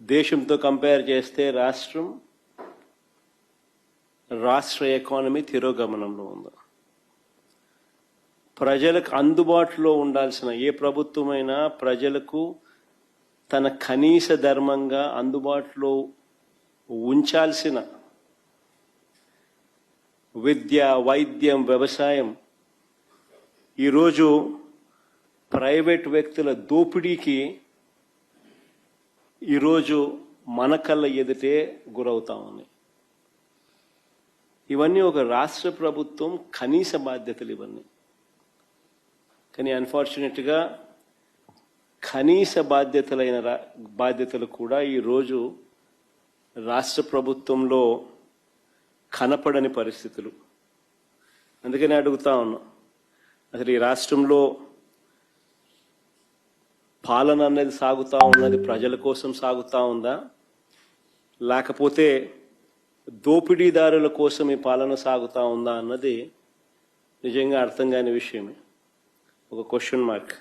దేశంతో కంపేర్ చేస్తే రాష్ట్ర ఎకానమీ తిరోగమనంలో ఉంది. ప్రజలకు అందుబాటులో ఉండాల్సిన ఏ ప్రభుత్వమైనా ప్రజలకు తన కనీస ధర్మంగా అందుబాటులో ఉంచాల్సిన విద్య, వైద్యం, వ్యవసాయం ఈరోజు ప్రైవేట్ వ్యక్తుల దోపిడీకి ఈరోజు మన కళ్ళ ఎదుటే గురవుతా ఉన్నాయి. ఇవన్నీ ఒక రాష్ట్ర ప్రభుత్వం కనీస బాధ్యతలు ఇవన్నీ. కానీ అన్ఫార్చునేట్గా కనీస బాధ్యతలు కూడా ఈరోజు రాష్ట్ర ప్రభుత్వంలో కనపడని పరిస్థితులు. అందుకని అడుగుతా ఉన్నా, అసలు ఈ రాష్ట్రంలో పాలన అనేది సాగుతూ ఉన్నది ప్రజల కోసం సాగుతూ ఉందా, లేకపోతే దోపిడీదారుల కోసం ఈ పాలన సాగుతూ ఉందా అన్నది నిజంగా అర్థం కాని విషయమే. ఒక క్వశ్చన్ మార్క్.